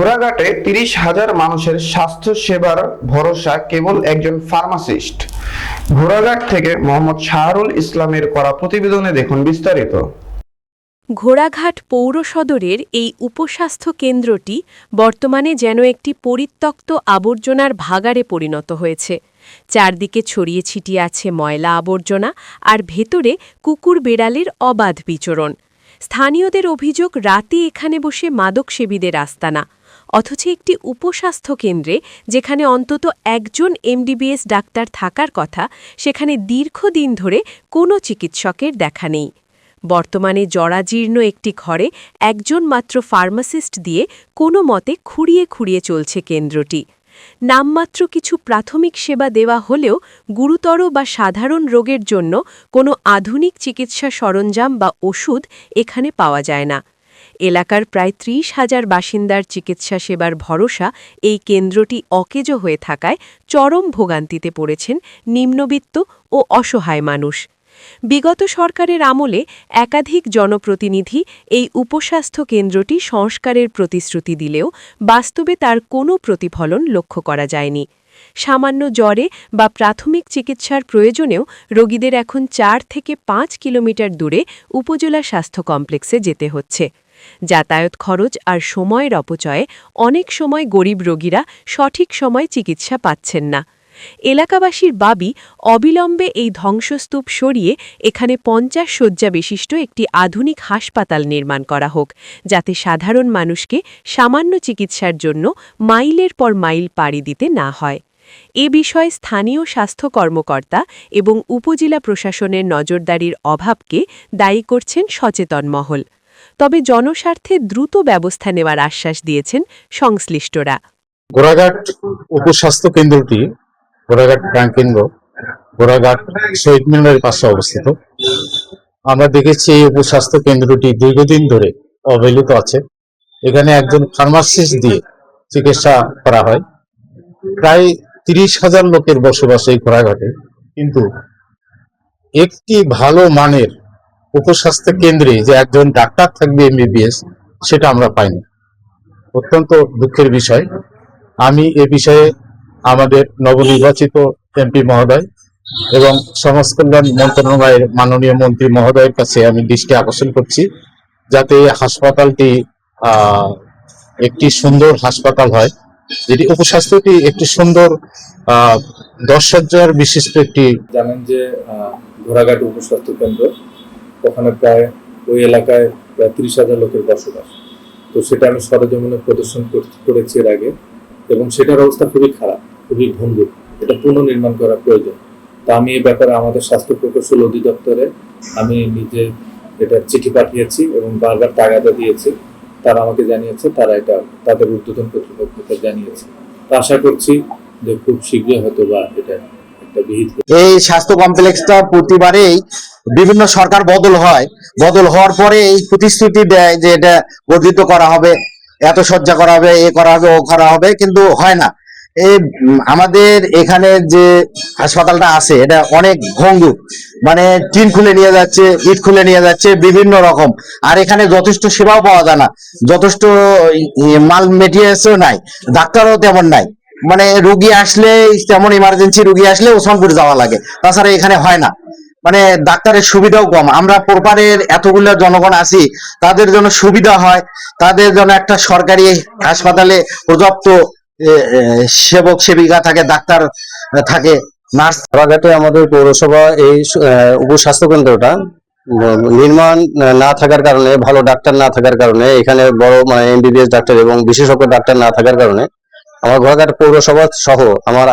ঘোড়াঘাটে ৩০,০০০ মানুষের স্বাস্থ্য সেবার ভরসা কেবল একজন ফার্মাসিস্ট। ঘোড়াঘাট থেকে মোহাম্মদ শাহরুল ইসলামের করা প্রতিবেদনে দেখুন বিস্তারিত। ঘোড়াঘাট পৌর সদরের এই উপস্বাস্থ্য কেন্দ্রটি বর্তমানে যেন একটি পরিত্যক্ত আবর্জনার ভাগাড়ে পরিণত হয়েছে। চারদিকে ছড়িয়ে ছিটিয়ে আছে ময়লা আবর্জনা, আর ভেতরে কুকুর বেড়ালের অবাধ বিচরণ। স্থানীয়দের অভিযোগ, রাতে এখানে বসে মাদকসেবীদের আস্তানা। অথচ একটি উপস্বাস্থ্য কেন্দ্রে, যেখানে অন্তত একজন এমডিবিএস ডাক্তার থাকার কথা, সেখানে দীর্ঘদিন ধরে কোনো চিকিৎসকের দেখা নেই। বর্তমানে জরাজীর্ণ একটি ঘরে একজন মাত্র ফার্মাসিস্ট দিয়ে কোনো মতে খুঁড়িয়ে খুঁড়িয়ে চলছে কেন্দ্রটি। নামমাত্র কিছু প্রাথমিক সেবা দেওয়া হলেও গুরুতর বা সাধারণ রোগের জন্য কোনো আধুনিক চিকিৎসা সরঞ্জাম বা ওষুধ এখানে পাওয়া যায় না। এলাকার প্রায় ৩০,০০০ বাসিন্দার চিকিৎসা সেবার ভরসা এই কেন্দ্রটি অকেজো হয়ে থাকায় চরম ভোগান্তিতে পড়েছেন নিম্নবিত্ত ও অসহায় মানুষ। বিগত সরকারের আমলে একাধিক জনপ্রতিনিধি এই উপস্বাস্থ্য কেন্দ্রটি সংস্কারের প্রতিশ্রুতি দিলেও বাস্তবে তার কোনো প্রতিফলন লক্ষ্য করা যায়নি। সামান্য জ্বরে বা প্রাথমিক চিকিৎসার প্রয়োজনেও রোগীদের এখন ৪ থেকে ৫ কিলোমিটার দূরে উপজেলা স্বাস্থ্য কমপ্লেক্সে যেতে হচ্ছে। যাতায়াত খরচ আর সময়ের অপচয়ে অনেক সময় গরিব রোগীরা সঠিক সময় চিকিৎসা পাচ্ছেন না। এলাকাবাসীর দাবি, অবিলম্বে এই ধ্বংসস্তূপ সরিয়ে এখানে ৫০ শয্যা বিশিষ্ট একটি আধুনিক হাসপাতাল নির্মাণ করা হোক, যাতে সাধারণ মানুষকে সামান্য চিকিৎসার জন্য মাইলের পর মাইল পাড়ি দিতে না হয়। এ বিষয়ে স্থানীয় স্বাস্থ্য কর্মকর্তা এবং উপজেলা প্রশাসনের নজরদারির অভাবকে দায়ী করছেন সচেতন মহল। তবে জনস্বার্থে দ্রুত ব্যবস্থা নেওয়ার আশ্বাস দিয়েছেন সংশ্লিষ্টরা। ঘোড়াঘাট উপস্বাস্থ্য কেন্দ্রটি ঘোড়াঘাট প্রাণ কেন্দ্র, ঘোড়াঘাট শহীদ মিনারের পাশে অবস্থিত। আমরা দেখেছি এই উপস্বাস্থ্য কেন্দ্রটি দীর্ঘদিন ধরে অবহেলিত আছে। এখানে একজন ফার্মাসিস্ট দিয়ে চিকিৎসা করা হয়। প্রায় ৩০,০০০ লোকের বসবাস এই ঘোড়াঘাটে, কিন্তু একটি ভালো মানের উপস্বাস্থ্য কেন্দ্রে যে একজন ডাক্তার থাকবে এমবিবিএস, সেটা আমরা পাইনি। অত্যন্ত দুঃখের বিষয়। আমি এ বিষয়ে আমাদের নবনির্বাচিত এমপি মহোদয় এবং সমাজ কল্যাণ মন্ত্রণালয়ের মাননীয় মন্ত্রী মহোদয়ের কাছে আমি দৃষ্টি আকর্ষণ করছি, যাতে এই হাসপাতালটি একটি সুন্দর হাসপাতাল হয়, যেটি উপস্বাস্থ্যটি একটি সুন্দর ১০ শয্যার বিশিষ্ট একটি। জানেন যে ঘোড়াঘাট উপস্বাস্থ্য কেন্দ্র, ওখানে প্রায় ওই এলাকায় প্রায় ৩০,০০০ লোকের বসবাস। তো সেটা আমি সরেজমিনে প্রদর্শন করেছি এর আগে, এবং সেটার অবস্থা খুবই খারাপ, খুবই ভঙ্গুর। এটা পুনর্নির্মাণ করা প্রয়োজন। তা আমি এই ব্যাপারে আমাদের স্বাস্থ্য প্রকৌশল অধিদপ্তরে আমি নিজে এটা চিঠি পাঠিয়েছি এবং বারবার তাগাদা দিয়েছি। তারা আমাকে জানিয়েছে তারা এটা তাদের ঊর্ধ্বতন কর্তৃপক্ষকে জানিয়েছে। তা আশা করছি যে খুব শীঘ্রই হয়তো বা এটা একটা বিহিত। এই স্বাস্থ্য কমপ্লেক্সটা প্রতিবারেই বিভিন্ন সরকার বদল হওয়ার পরে এই প্রতিশ্রুতি দেয় যে এটা বর্ধিত করা হবে, এত শয্যা করা হবে, এ করা হবে, ও করা হবে, কিন্তু হয় না। এই আমাদের এখানে যে হাসপাতালটা আছে এটা অনেক ভঙ্গুর, মানে টিন খুলে নিয়ে যাচ্ছে, ইট খুলে নিয়ে যাচ্ছে, বিভিন্ন রকম। আর এখানে যথেষ্ট সেবাও পাওয়া যায় না, যথেষ্ট মাল মেটেরিয়ালসও নাই, ডাক্তারও তেমন নাই। মানে রুগী আসলে, তেমন ইমার্জেন্সি রুগী আসলে ওসমানপুর যাওয়া লাগে, তাছাড়া এখানে হয় না। মানে ডাক্তারের সুবিধাও কম। আমরা প্রপারের এতগুলো জনগণ আছি, তাদের জন্য সুবিধা হয়, তাদের জন্য একটা সরকারি হাসপাতালে পর্যাপ্ত সেবক সেবিকা থাকে, ডাক্তার থাকে, নার্স। ঘোড়াঘাটে আমাদের পৌরসভা এই উপস্বাস্থ্য কেন্দ্রটা নির্মাণ না থাকার কারণে, ভালো ডাক্তার না থাকার কারণে, এখানে বড় এমবিবিএস ডাক্তার এবং বিশেষজ্ঞ ডাক্তার না থাকার কারণে আমার ঘোড়াঘাট পৌরসভা সহ আমার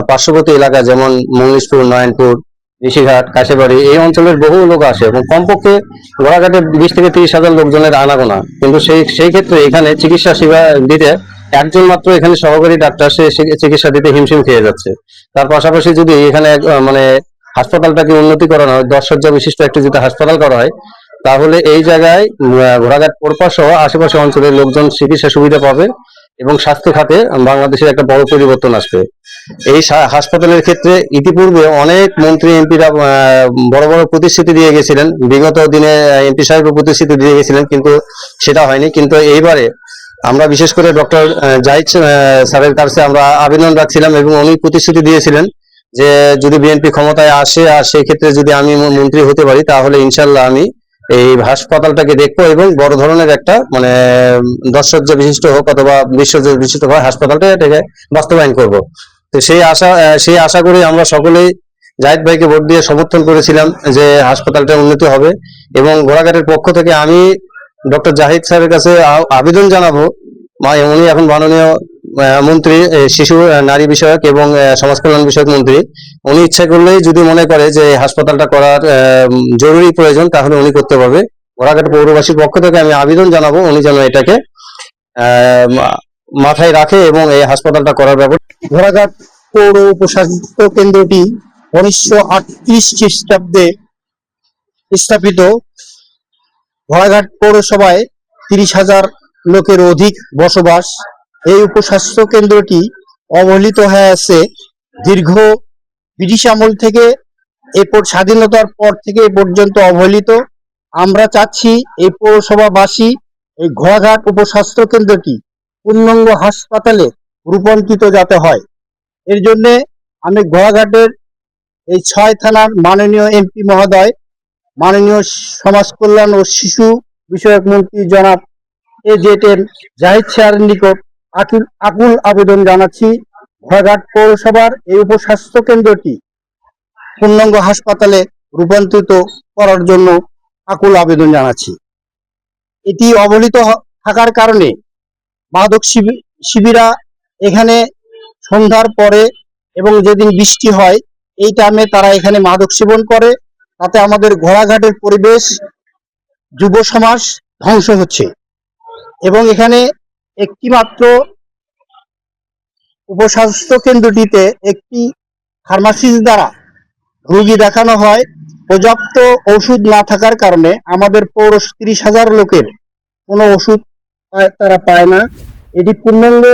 পার্শ্ববর্তী এলাকা যেমন মঙ্গলেশপুর, নয়নপুর, ঋষিঘাট, কাশিবাড়ি, এই অঞ্চলের বহু লোক আসে এবং কমপক্ষে ঘোড়াঘাটে ২০ থেকে ৩০,০০০ লোকজনের আনাগোনা। কিন্তু সেই ক্ষেত্রে এখানে চিকিৎসা সেবা দিতে একজন মাত্র এখানে সহকারী ডাক্তার, সে চিকিৎসা দিতে হিমশিম খেয়ে যাচ্ছে। তার পাশাপাশি যদি এখানে হাসপাতালটাকে উন্নতি করানো হয়, ১০ শয্যা বিশিষ্ট একটি যদি হাসপাতাল করা হয়, তাহলে এই জায়গায় ঘোড়াঘাট পৌরসভা সহ আশেপাশে অঞ্চলের লোকজন চিকিৎসা সুবিধা পাবে এবং স্বাস্থ্য খাতে বাংলাদেশের একটা বড় পরিবর্তন আসবে। এই হাসপাতালের ক্ষেত্রে ইতিপূর্বে অনেক মন্ত্রী এমপিরা বড় বড় প্রতিশ্রুতি দিয়ে গেছিলেন, বিগত দিনে এমপি সাহেব প্রতিশ্রুতি দিয়ে গেছিলেন, কিন্তু সেটা হয়নি। কিন্তু এইবারে আমরা বিশেষ করে ডক্টর জাহিদ স্যারের কাছে আমরা আবেদন রাখছিলাম এবং উনি প্রতিশ্রুতি দিয়েছিলেন যে যদি বিএনপি ক্ষমতায় আসে আর সেই ক্ষেত্রে যদি আমি মন্ত্রী হতে পারি তাহলে ইনশাল্লাহ আমি এই হাসপাতালটাকে দেখবো এবং বড় ধরনের একটা মানে 10 শয্যা বিশিষ্ট হোক অথবা 20 শয্যা বিশিষ্ট হোক হাসপাতালটা এটাকে বাস্তবায়ন করব। তো সেই আশা করে আমরা সকলেই জাহিদ ভাইকে ভোট দিয়ে সমর্থন করেছিলাম যে হাসপাতালটা উন্নতি হবে। এবং ঘোড়াঘাটের পক্ষ থেকে আমি ডক্টর জাহিদ স্যারের কাছে আবেদন জানাবো, উনি এখন মাননীয় মন্ত্রী শিশু নারী বিষয়ক এবং সমাজ কল্যাণ বিষয়ক মন্ত্রী, উনি ইচ্ছা করলেই যদি মনে করে যে এই হাসপাতালটা করার জরুরি প্রয়োজন তাহলে উনি করতে পারবে। ঘোড়াঘাট পৌরবাসীর পক্ষ থেকে আমি আবেদন জানাবো উনি যেন এটাকে মাথায় রাখে এবং এই হাসপাতালটা করার ব্যাপারে। ঘোড়াঘাট পৌর উপস্বাস্থ্য কেন্দ্রটি 1938 খ্রিস্টাব্দে স্থাপিত। ঘোড়াঘাট পৌরসভায় 30,000 লোকের অধিক বসবাস। এই উপস্বাস্থ্য কেন্দ্রটি অবহেলিত হয়ে আছে দীর্ঘ ব্রিটিশ আমল থেকে, এরপর স্বাধীনতার পর থেকে এ পর্যন্ত অবহেলিত। আমরা চাচ্ছি এই পৌরসভাবাসী এই ঘোড়াঘাট উপস্বাস্থ্য কেন্দ্রটি পূর্ণাঙ্গ হাসপাতালে রূপান্তরিত যাতে হয়। এর জন্য আমি ঘোড়াঘাটের এই 6 থানার মাননীয় এমপি মহোদয়, মাননীয় সমাজ কল্যাণ ও শিশু বিষয়ক মন্ত্রী জনাব এজেটের জাহিদ স্যারের নিকট আকুল আবেদন জানাচ্ছি ঘোড়াঘাট পৌরসভার এই উপস্বাস্থ্য কেন্দ্রটি পূর্ণাঙ্গ হাসপাতালে রূপান্তরিত করার জন্য আকুল আবেদন জানাচ্ছি। এটি অবহেলিত থাকার কারণে মাদক শিবিরা এখানে সন্ধ্যার পরে এবং যেদিন বৃষ্টি হয় এই টাইমে তারা এখানে মাদক সেবন করে, তাতে আমাদের ঘোড়াঘাটের পরিবেশ যুব সমাজ ধ্বংস হচ্ছে। এবং এখানে একটি মাত্র উপস্বাস্থ্য কেন্দ্রটিতে একটি ফার্মাসিস্ট দ্বারা রোগী দেখানো হয়। পর্যাপ্ত ওষুধ না থাকার কারণে আমাদের পৌর 30,000 লোকের কোনো ওষুধ তারা পায় না। এটি পূর্ণাঙ্গ